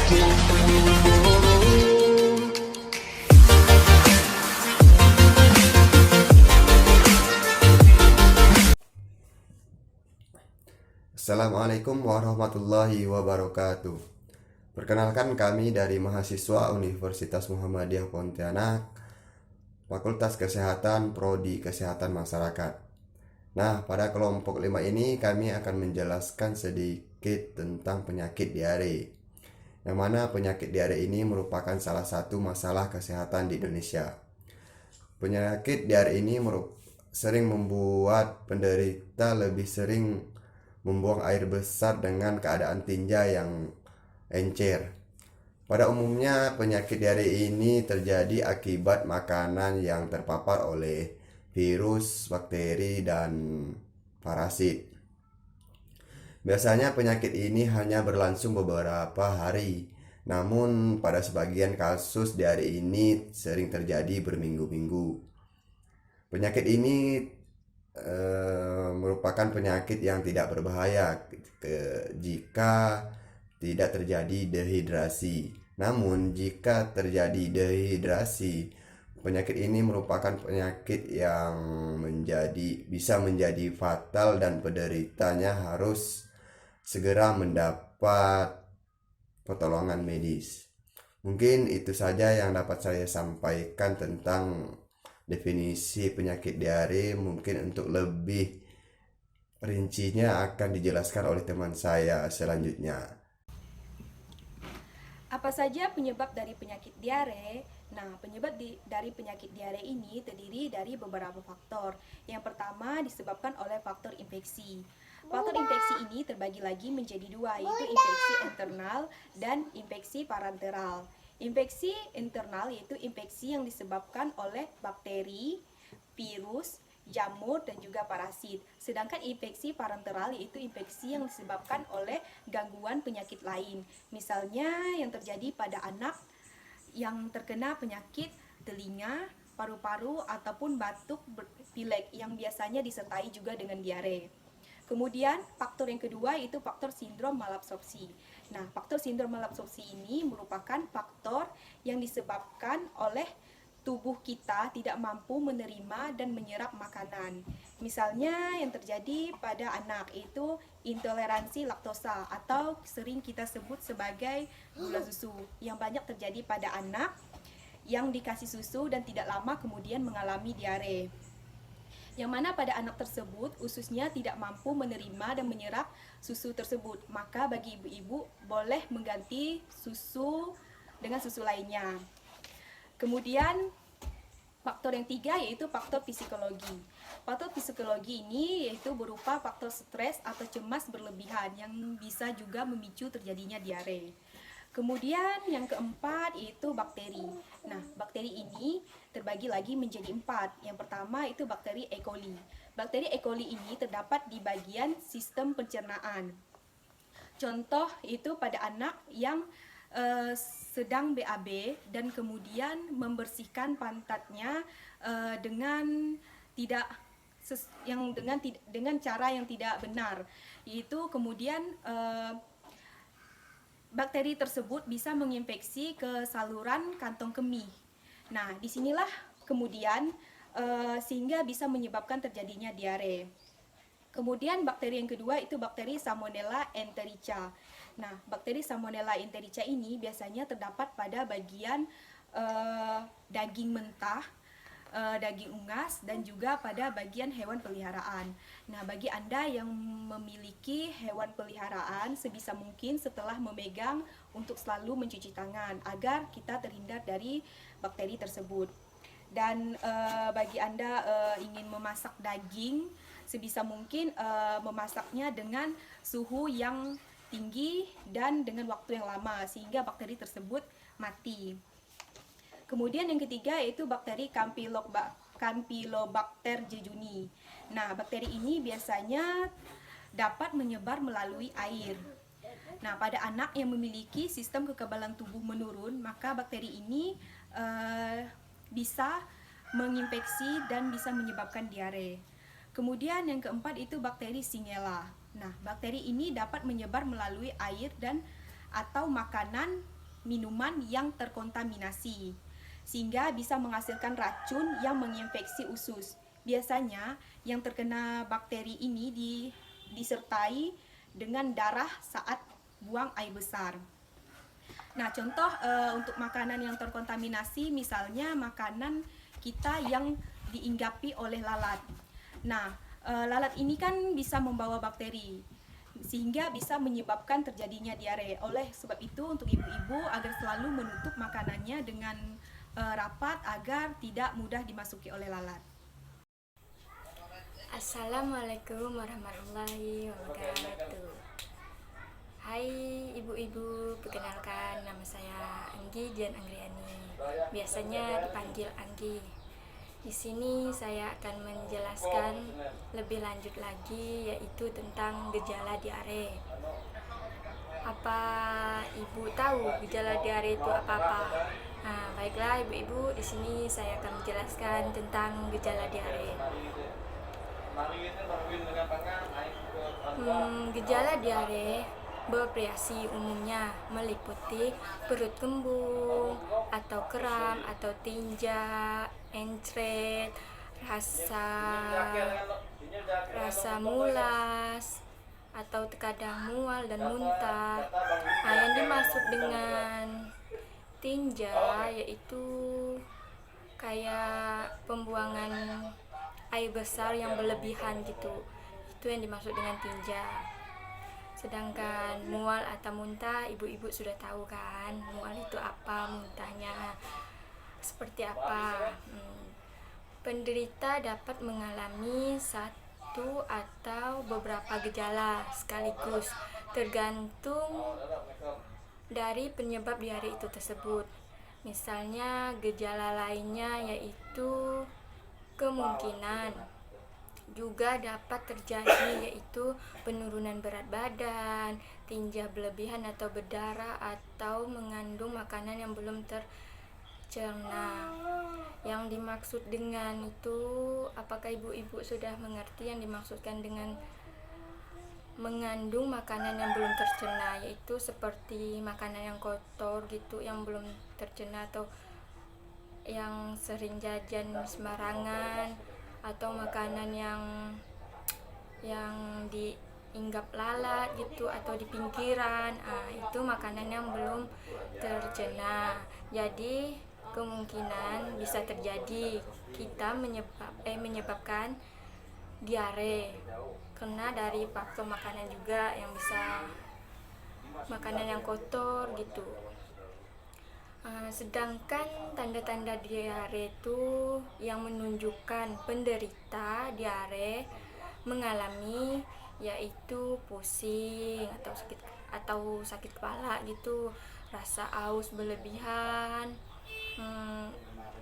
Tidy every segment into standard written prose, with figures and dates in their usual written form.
Assalamualaikum warahmatullahi wabarakatuh. Perkenalkan, kami dari mahasiswa Universitas Muhammadiyah Pontianak, Fakultas Kesehatan Prodi Kesehatan Masyarakat. Nah, pada kelompok 5 ini kami akan menjelaskan sedikit tentang penyakit diare. Yang mana penyakit diare ini merupakan salah satu masalah kesehatan di Indonesia. Penyakit diare ini sering membuat penderita lebih sering membuang air besar dengan keadaan tinja yang encer. Pada umumnya penyakit diare ini terjadi akibat makanan yang terpapar oleh virus, bakteri, dan parasit. Biasanya penyakit ini hanya berlangsung beberapa hari, namun pada sebagian kasus diare ini sering terjadi berminggu-minggu. Penyakit ini merupakan penyakit yang tidak berbahaya jika tidak terjadi dehidrasi. Namun jika terjadi dehidrasi, penyakit ini merupakan penyakit yang bisa menjadi fatal dan penderitanya harus segera mendapat pertolongan medis. Mungkin itu saja yang dapat saya sampaikan tentang definisi penyakit diare. Mungkin untuk lebih rincinya akan dijelaskan oleh teman saya selanjutnya. Apa saja penyebab dari penyakit diare? Nah, penyebab dari penyakit diare ini terdiri dari beberapa faktor. Yang pertama disebabkan oleh faktor infeksi. Faktor infeksi ini terbagi lagi menjadi dua, yaitu infeksi internal dan infeksi parenteral. Infeksi internal yaitu infeksi yang disebabkan oleh bakteri, virus, jamur, dan juga parasit. Sedangkan infeksi parenteral yaitu infeksi yang disebabkan oleh gangguan penyakit lain. Misalnya yang terjadi pada anak yang terkena penyakit telinga, paru-paru, ataupun batuk pilek yang biasanya disertai juga dengan diare. Kemudian faktor yang kedua yaitu faktor sindrom malabsorpsi. Nah, faktor sindrom malabsorpsi ini merupakan faktor yang disebabkan oleh tubuh kita tidak mampu menerima dan menyerap makanan. Misalnya yang terjadi pada anak itu intoleransi laktosa atau sering kita sebut sebagai gula susu yang banyak terjadi pada anak yang dikasih susu dan tidak lama kemudian mengalami diare. Yang mana pada anak tersebut ususnya tidak mampu menerima dan menyerap susu tersebut. Maka bagi ibu-ibu boleh mengganti susu dengan susu lainnya. Kemudian faktor yang tiga yaitu faktor psikologi. Faktor psikologi ini yaitu berupa faktor stres atau cemas berlebihan yang bisa juga memicu terjadinya diare. Kemudian yang keempat yaitu bakteri. Nah, bakteri ini terbagi lagi menjadi 4. Yang pertama itu bakteri E. coli. Bakteri E. coli ini terdapat di bagian sistem pencernaan. Contoh itu pada anak yang sedang BAB dan kemudian membersihkan pantatnya dengan cara yang tidak benar. Yaitu kemudian bakteri tersebut bisa menginfeksi ke saluran kantong kemih. Nah, disinilah kemudian sehingga bisa menyebabkan terjadinya diare. Kemudian bakteri yang kedua itu bakteri Salmonella enterica. Nah, bakteri Salmonella enterica ini biasanya terdapat pada bagian daging mentah, daging unggas, dan juga pada bagian hewan peliharaan. Nah, bagi Anda yang memiliki hewan peliharaan, sebisa mungkin setelah memegang untuk selalu mencuci tangan agar kita terhindar dari bakteri tersebut. Dan bagi Anda ingin memasak daging, sebisa mungkin memasaknya dengan suhu yang tinggi dan dengan waktu yang lama sehingga bakteri tersebut mati. Kemudian yang ketiga yaitu bakteri Campylobacter jejuni. Nah, bakteri ini biasanya dapat menyebar melalui air. Nah, pada anak yang memiliki sistem kekebalan tubuh menurun, maka bakteri ini bisa menginfeksi dan bisa menyebabkan diare. Kemudian yang keempat itu bakteri Shigella. Nah, bakteri ini dapat menyebar melalui air dan atau makanan minuman yang terkontaminasi, sehingga bisa menghasilkan racun yang menginfeksi usus. Biasanya yang terkena bakteri ini disertai dengan darah saat buang air besar. Nah, contoh untuk makanan yang terkontaminasi, misalnya makanan kita yang diinggapi oleh lalat. Nah, lalat ini kan bisa membawa bakteri, sehingga bisa menyebabkan terjadinya diare. Oleh sebab itu, untuk ibu-ibu agar selalu menutup makanannya dengan rapat agar tidak mudah dimasuki oleh lalat. Assalamualaikum warahmatullahi wabarakatuh. Hai ibu-ibu, perkenalkan nama saya Anggi Dian Anggriani. Biasanya dipanggil Anggi. Di sini saya akan menjelaskan lebih lanjut lagi, yaitu tentang gejala diare. Apa ibu tahu gejala diare itu apa-apa? Nah, baiklah ibu-ibu, di sini saya akan menjelaskan tentang gejala diare. Gejala diare bervariasi, umumnya meliputi perut kembung atau kram atau tinja, encret, rasa mulas atau terkadang mual dan muntah. Nah, yang dimaksud dengan tinja yaitu kayak pembuangan air besar yang berlebihan gitu. Itu yang dimaksud dengan tinja. Sedangkan mual atau muntah, ibu-ibu sudah tahu kan, mual itu apa, muntahnya seperti apa. Penderita dapat mengalami satu atau beberapa gejala sekaligus, tergantung dari penyebab diare itu tersebut. Misalnya gejala lainnya yaitu kemungkinan juga dapat terjadi, yaitu penurunan berat badan, tinja berlebihan atau berdarah, atau mengandung makanan yang belum tercerna. Yang dimaksud dengan itu, apakah ibu-ibu sudah mengerti yang dimaksudkan dengan mengandung makanan yang belum tercerna? Yaitu seperti makanan yang kotor gitu, yang belum tercerna, atau yang sering jajan sembarangan, atau makanan yang diinggap lalat gitu, atau di pinggiran. Itu makanan yang belum tercerna. Jadi kemungkinan bisa terjadi kita menyebabkan diare karena dari faktor makanan juga, yang bisa makanan yang kotor gitu. Sedangkan tanda-tanda diare itu yang menunjukkan penderita diare mengalami yaitu pusing atau sakit kepala gitu, rasa aus berlebihan,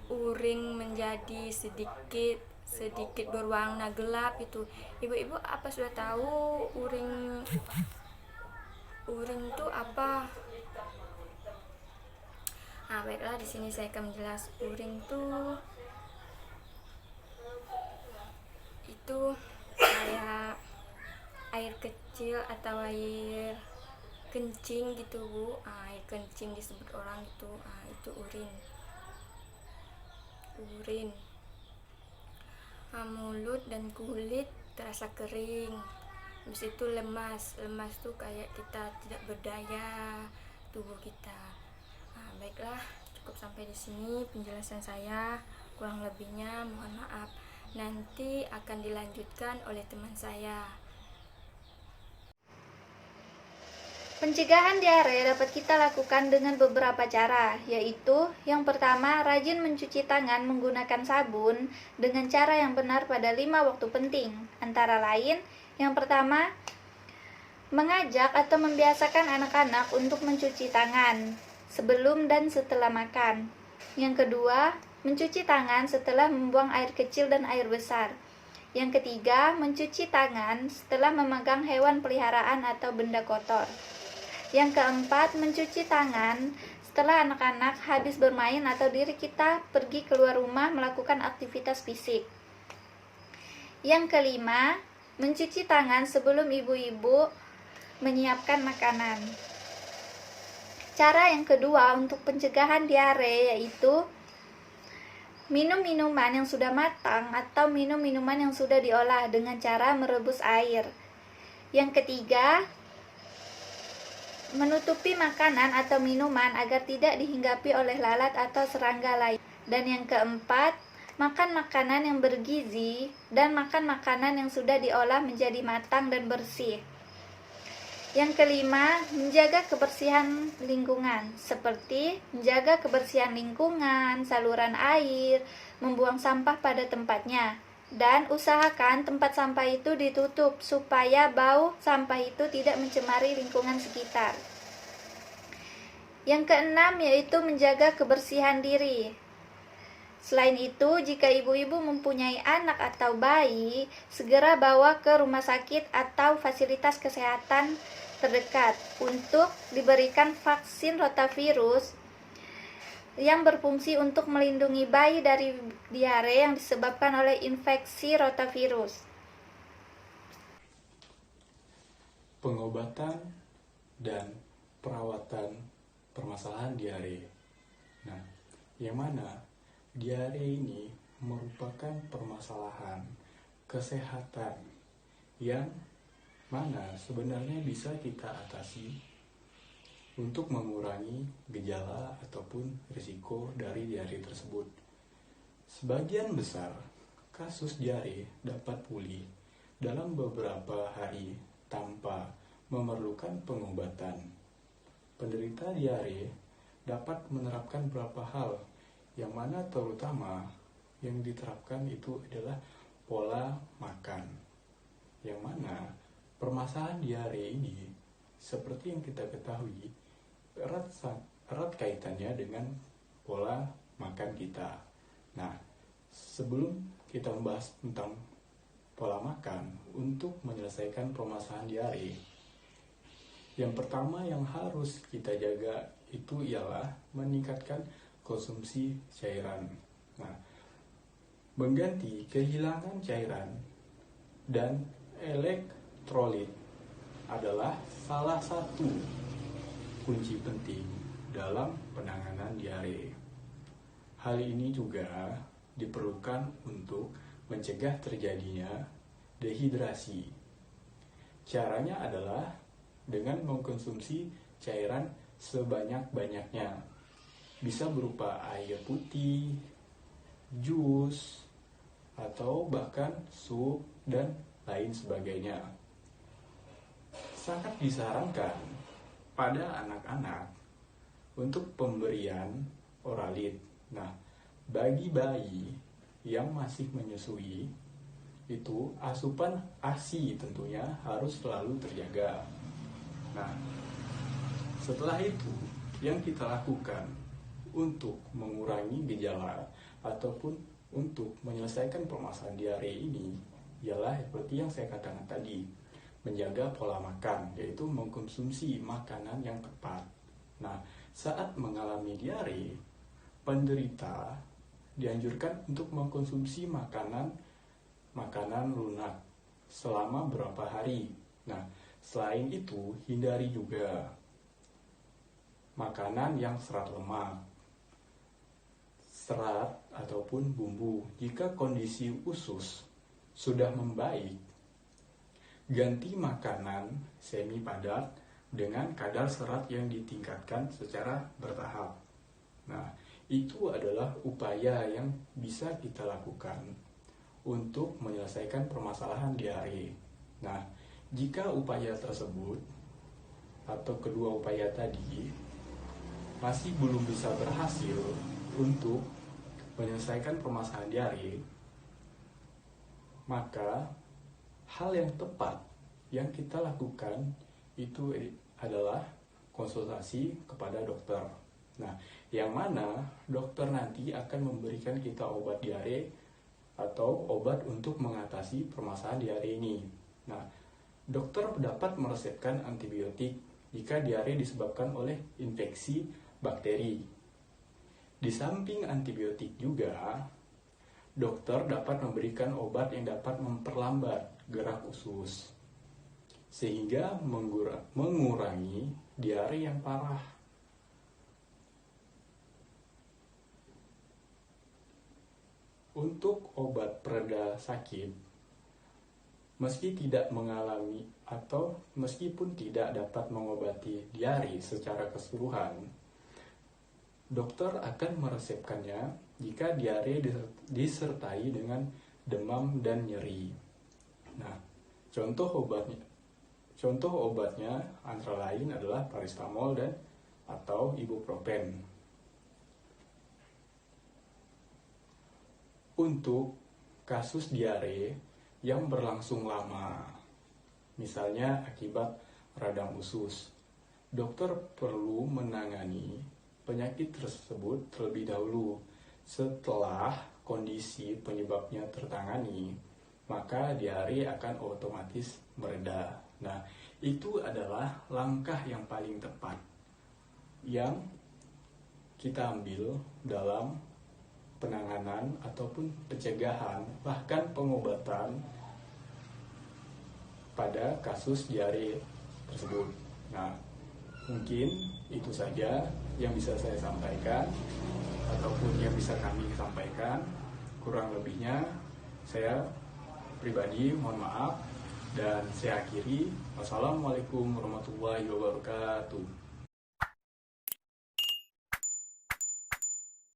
uring menjadi sedikit berwarna gelap itu. Ibu-ibu apa sudah tahu uring itu apa? Baiklah, di sini saya akan menjelaskan. Uring itu kayak air kecil atau air kencing gitu, Bu. Air kencing disebut orang itu. Itu urin. Mulut dan kulit terasa kering. Habis itu lemas tuh kayak kita tidak berdaya tubuh kita. Baiklah, cukup sampai di sini penjelasan saya. Kurang lebihnya mohon maaf. Nanti akan dilanjutkan oleh teman saya. Pencegahan diare dapat kita lakukan dengan beberapa cara, yaitu yang pertama, rajin mencuci tangan menggunakan sabun dengan cara yang benar pada 5 waktu penting. Antara lain, yang pertama, mengajak atau membiasakan anak-anak untuk mencuci tangan sebelum dan setelah makan. Yang kedua, mencuci tangan setelah membuang air kecil dan air besar. Yang ketiga, mencuci tangan setelah memegang hewan peliharaan atau benda kotor. Yang keempat, mencuci tangan setelah anak-anak habis bermain atau diri kita pergi keluar rumah melakukan aktivitas fisik. Yang kelima, mencuci tangan sebelum ibu-ibu menyiapkan makanan. Cara yang kedua untuk pencegahan diare yaitu minum minuman yang sudah matang atau minum minuman yang sudah diolah dengan cara merebus air. Yang ketiga, menutupi makanan atau minuman agar tidak dihinggapi oleh lalat atau serangga lain. Dan yang keempat, makan makanan yang bergizi dan makan makanan yang sudah diolah menjadi matang dan bersih. Yang kelima, menjaga kebersihan lingkungan, seperti menjaga kebersihan lingkungan, saluran air, membuang sampah pada tempatnya, dan usahakan tempat sampah itu ditutup supaya bau sampah itu tidak mencemari lingkungan sekitar. Yang keenam yaitu menjaga kebersihan diri. Selain itu, jika ibu-ibu mempunyai anak atau bayi, segera bawa ke rumah sakit atau fasilitas kesehatan terdekat untuk diberikan vaksin rotavirus yang berfungsi untuk melindungi bayi dari diare yang disebabkan oleh infeksi rotavirus. Pengobatan dan perawatan permasalahan diare. Nah, yang mana diare ini merupakan permasalahan kesehatan yang mana sebenarnya bisa kita atasi untuk mengurangi gejala ataupun risiko dari diare tersebut. Sebagian besar kasus diare dapat pulih dalam beberapa hari tanpa memerlukan pengobatan. Penderita diare dapat menerapkan beberapa hal, yang mana terutama yang diterapkan itu adalah pola makan, yang mana permasalahan diare ini seperti yang kita ketahui erat kaitannya dengan pola makan kita. Nah, sebelum kita membahas tentang pola makan untuk menyelesaikan permasalahan diare, yang pertama yang harus kita jaga itu ialah meningkatkan konsumsi cairan. Nah, mengganti kehilangan cairan dan elektrolit adalah salah satu kunci penting dalam penanganan diare. Hal ini juga diperlukan untuk mencegah terjadinya dehidrasi. Caranya adalah dengan mengkonsumsi cairan sebanyak-banyaknya. Bisa berupa air putih, jus, atau bahkan sup dan lain sebagainya. Sangat disarankan pada anak-anak untuk pemberian oralit. Nah, bagi bayi yang masih menyusui, itu asupan ASI tentunya harus selalu terjaga. Nah, setelah itu yang kita lakukan untuk mengurangi gejala ataupun untuk menyelesaikan permasalahan diare ini ialah seperti yang saya katakan tadi, menjaga pola makan, yaitu mengkonsumsi makanan yang tepat. Nah, saat mengalami diare, penderita dianjurkan untuk mengkonsumsi makanan lunak selama beberapa hari. Nah, selain itu, hindari juga makanan yang serat lemak, serat ataupun bumbu. Jika kondisi usus sudah membaik, ganti makanan semi padat dengan kadar serat yang ditingkatkan secara bertahap. Nah, itu adalah upaya yang bisa kita lakukan untuk menyelesaikan permasalahan diare. Nah, jika upaya tersebut atau kedua upaya tadi masih belum bisa berhasil untuk menyelesaikan permasalahan diare, maka hal yang tepat yang kita lakukan itu adalah konsultasi kepada dokter. Nah, yang mana dokter nanti akan memberikan kita obat diare atau obat untuk mengatasi permasalahan diare ini. Nah, dokter dapat meresepkan antibiotik jika diare disebabkan oleh infeksi bakteri. Di samping antibiotik juga, dokter dapat memberikan obat yang dapat memperlambat gerak usus, sehingga mengurangi diare yang parah. untuk obat pereda sakit, meski tidak mengalami atau meskipun tidak dapat mengobati diare secara keseluruhan, dokter akan meresepkannya jika diare disertai dengan demam dan nyeri. Nah, contoh obatnya antara lain adalah paracetamol dan atau ibuprofen. Untuk kasus diare yang berlangsung lama, misalnya akibat radang usus, dokter perlu menangani penyakit tersebut terlebih dahulu. Setelah kondisi penyebabnya tertangani, maka diare akan otomatis mereda. Nah, itu adalah langkah yang paling tepat yang kita ambil dalam penanganan ataupun pencegahan, bahkan pengobatan pada kasus diare tersebut. Nah, mungkin itu saja yang bisa saya sampaikan ataupun yang bisa kami sampaikan. Kurang lebihnya saya pribadi mohon maaf, dan saya akhiri. Wassalamualaikum warahmatullahi wabarakatuh.